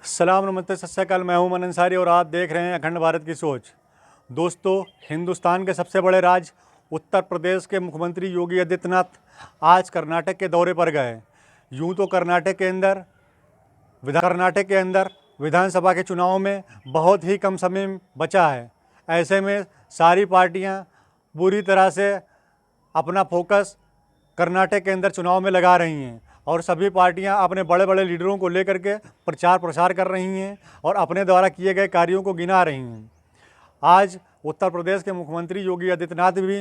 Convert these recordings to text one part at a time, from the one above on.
सलाम नमस्ते सत श्री अकाल। मैं हूं मन अंसारी और आप देख रहे हैं अखंड भारत की सोच। दोस्तों, हिंदुस्तान के सबसे बड़े राज्य उत्तर प्रदेश के मुख्यमंत्री योगी आदित्यनाथ आज कर्नाटक के दौरे पर गए। यूं तो कर्नाटक के अंदर विधानसभा के चुनाव में बहुत ही कम समय बचा है। ऐसे में सारी पार्टियां पूरी तरह से अपना फोकस कर्नाटक के अंदर चुनाव में लगा रही हैं और सभी पार्टियां अपने बड़े बड़े लीडरों को लेकर के प्रचार प्रसार कर रही हैं और अपने द्वारा किए गए कार्यों को गिना रही हैं। आज उत्तर प्रदेश के मुख्यमंत्री योगी आदित्यनाथ भी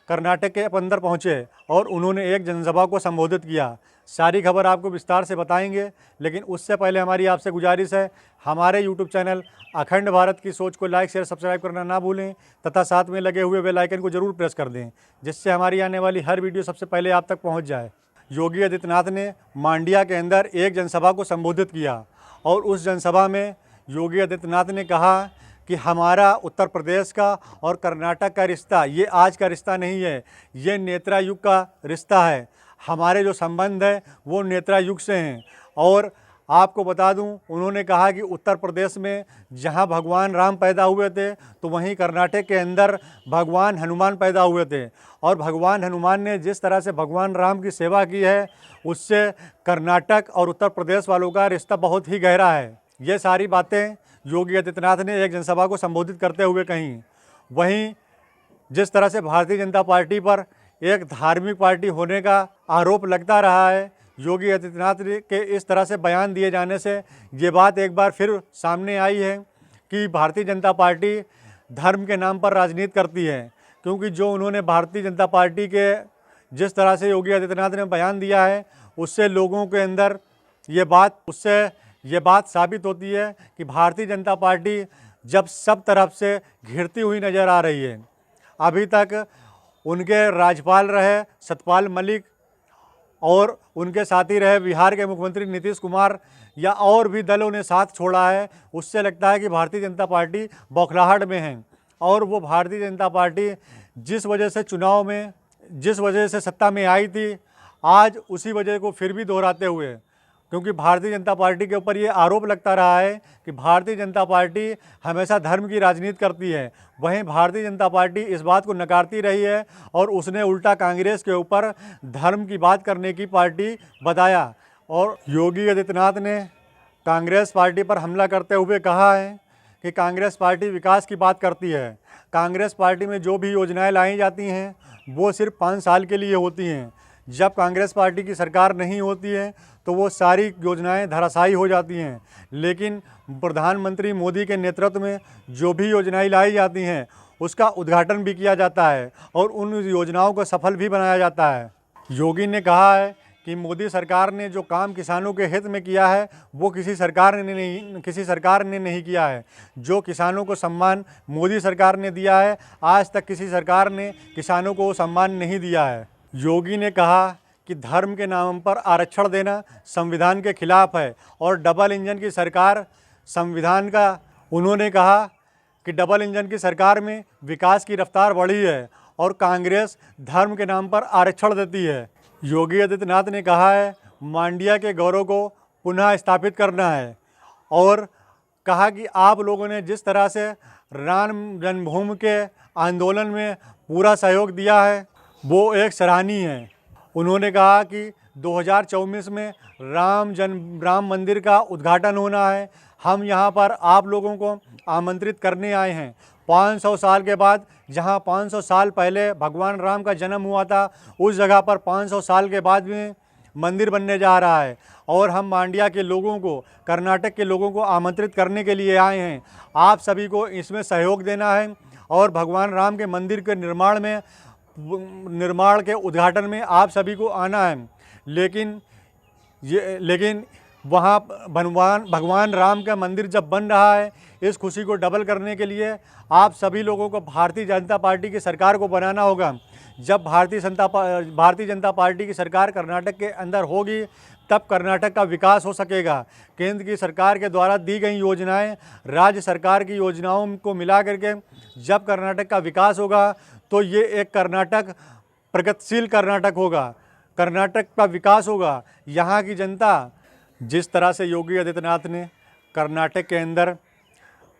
कर्नाटक के अंदर पहुंचे और उन्होंने एक जनसभा को संबोधित किया। सारी खबर आपको विस्तार से बताएंगे, लेकिन उससे पहले हमारी आपसे गुजारिश है, हमारे यूट्यूब चैनल अखंड भारत की सोच को लाइक शेयर सब्सक्राइब करना ना भूलें तथा साथ में लगे हुए बेल आइकन को जरूर प्रेस कर दें, जिससे हमारी आने वाली हर वीडियो सबसे पहले आप तक पहुँच जाए। योगी आदित्यनाथ ने मांड्या के अंदर एक जनसभा को संबोधित किया और उस जनसभा में योगी आदित्यनाथ ने कहा कि हमारा उत्तर प्रदेश का और कर्नाटक का रिश्ता ये आज का रिश्ता नहीं है, ये नेत्रा युग का रिश्ता है। हमारे जो संबंध है वो नेत्रा युग से हैं। और आपको बता दूं, उन्होंने कहा कि उत्तर प्रदेश में जहां भगवान राम पैदा हुए थे तो वहीं कर्नाटक के अंदर भगवान हनुमान पैदा हुए थे और भगवान हनुमान ने जिस तरह से भगवान राम की सेवा की है उससे कर्नाटक और उत्तर प्रदेश वालों का रिश्ता बहुत ही गहरा है। ये सारी बातें योगी आदित्यनाथ ने एक जनसभा को संबोधित करते हुए कहीं। वहीं जिस तरह से भारतीय जनता पार्टी पर एक धार्मिक पार्टी होने का आरोप लगता रहा है, योगी आदित्यनाथ के इस तरह से बयान दिए जाने से ये बात एक बार फिर सामने आई है कि भारतीय जनता पार्टी धर्म के नाम पर राजनीति करती है। क्योंकि जो उन्होंने भारतीय जनता पार्टी के जिस तरह से योगी आदित्यनाथ ने बयान दिया है उससे लोगों के अंदर ये बात साबित होती है कि भारतीय जनता पार्टी जब सब तरफ से घिरती हुई नज़र आ रही है। अभी तक उनके राज्यपाल रहे सत्यपाल मलिक और उनके साथी रहे बिहार के मुख्यमंत्री नीतीश कुमार या और भी दलों ने साथ छोड़ा है, उससे लगता है कि भारतीय जनता पार्टी बौखलाहट में है। और वो भारतीय जनता पार्टी जिस वजह से सत्ता में आई थी, आज उसी वजह को फिर भी दोहराते हुए, क्योंकि भारतीय जनता पार्टी के ऊपर ये आरोप लगता रहा है कि भारतीय जनता पार्टी हमेशा धर्म की राजनीति करती है। वहीं भारतीय जनता पार्टी इस बात को नकारती रही है और उसने उल्टा कांग्रेस के ऊपर धर्म की बात करने की पार्टी बताया। और योगी आदित्यनाथ ने कांग्रेस पार्टी पर हमला करते हुए कहा है कि कांग्रेस पार्टी विकास की बात करती है। कांग्रेस पार्टी में जो भी योजनाएं लाई जाती हैं वो सिर्फ 5 साल के लिए होती हैं। जब कांग्रेस पार्टी की सरकार नहीं होती है तो वो सारी योजनाएं धराशायी हो जाती हैं। लेकिन प्रधानमंत्री मोदी के नेतृत्व में जो भी योजनाएं लाई जाती हैं उसका उद्घाटन भी किया जाता है और उन योजनाओं को सफल भी बनाया जाता है। योगी ने कहा है कि मोदी सरकार ने जो काम किसानों के हित में किया है वो किसी सरकार ने नहीं किया है। जो किसानों को सम्मान मोदी सरकार ने दिया है, आज तक किसी सरकार ने किसानों को वो सम्मान नहीं दिया है। योगी ने कहा कि धर्म के नाम पर आरक्षण देना संविधान के खिलाफ है और डबल इंजन की सरकार उन्होंने कहा कि डबल इंजन की सरकार में विकास की रफ्तार बढ़ी है और कांग्रेस धर्म के नाम पर आरक्षण देती है। योगी आदित्यनाथ ने कहा है मांड्या के गौरव को पुनः स्थापित करना है और कहा कि आप लोगों ने जिस तरह से राम जन्मभूमि के आंदोलन में पूरा सहयोग दिया है वो एक सराहनीय है। उन्होंने कहा कि 2024 में राम मंदिर का उद्घाटन होना है। हम यहाँ पर आप लोगों को आमंत्रित करने आए हैं। 500 साल के बाद जहाँ 500 साल पहले भगवान राम का जन्म हुआ था उस जगह पर 500 साल के बाद में मंदिर बनने जा रहा है और हम मांड्या के लोगों को, कर्नाटक के लोगों को आमंत्रित करने के लिए आए हैं। आप सभी को इसमें सहयोग देना है और भगवान राम के मंदिर के निर्माण के उद्घाटन में आप सभी को आना है। लेकिन वहाँ भगवान राम का मंदिर जब बन रहा है, इस खुशी को डबल करने के लिए आप सभी लोगों को भारतीय जनता पार्टी की सरकार को बनाना होगा। जब भारतीय जनता पार्टी की सरकार कर्नाटक के अंदर होगी तब कर्नाटक का विकास हो सकेगा। केंद्र की सरकार के द्वारा दी गई योजनाएं राज्य सरकार की योजनाओं को मिला करके जब कर्नाटक का विकास होगा तो ये एक प्रगतिशील कर्नाटक होगा, कर्नाटक का विकास होगा। यहाँ की जनता जिस तरह से योगी आदित्यनाथ ने कर्नाटक के अंदर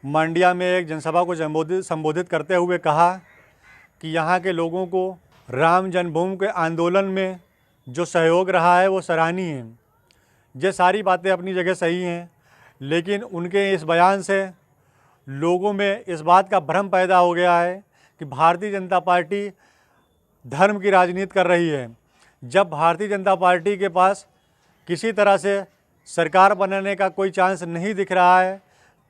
मांड्या में एक जनसभा को संबोधित करते हुए कहा कि यहाँ के लोगों को राम जन्मभूमि के आंदोलन में जो सहयोग रहा है वो सराहनीय है। ये सारी बातें अपनी जगह सही हैं, लेकिन उनके इस बयान से लोगों में इस बात का भ्रम पैदा हो गया है कि भारतीय जनता पार्टी धर्म की राजनीति कर रही है। जब भारतीय जनता पार्टी के पास किसी तरह से सरकार बनाने का कोई चांस नहीं दिख रहा है,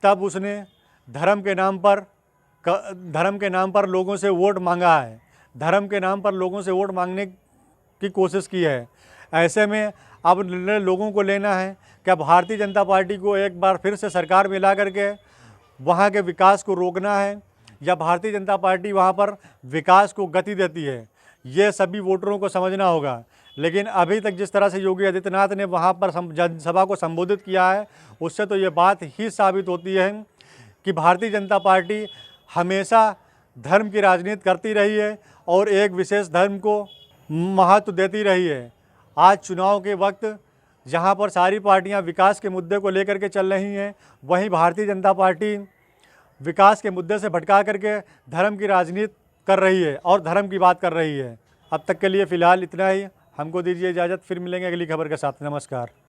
तब उसने धर्म के नाम पर लोगों से वोट मांगा है, धर्म के नाम पर लोगों से वोट मांगने की कोशिश की है। ऐसे में अब निर्णय लोगों को लेना है कि भारतीय जनता पार्टी को एक बार फिर से सरकार में ला करके वहाँ के विकास को रोकना है या भारतीय जनता पार्टी वहाँ पर विकास को गति देती है। ये सभी वोटरों को समझना होगा। लेकिन अभी तक जिस तरह से योगी आदित्यनाथ ने वहाँ पर जनसभा को संबोधित किया है, उससे तो ये बात ही साबित होती है कि भारतीय जनता पार्टी हमेशा धर्म की राजनीति करती रही है और एक विशेष धर्म को महत्व देती रही है। आज चुनाव के वक्त जहाँ पर सारी पार्टियाँ विकास के मुद्दे को लेकर के चल रही हैं, वहीं भारतीय जनता पार्टी विकास के मुद्दे से भटका करके धर्म की राजनीति कर रही है और धर्म की बात कर रही है। अब तक के लिए फ़िलहाल इतना ही। हमको दीजिए इजाज़त, फिर मिलेंगे अगली खबर के साथ। नमस्कार।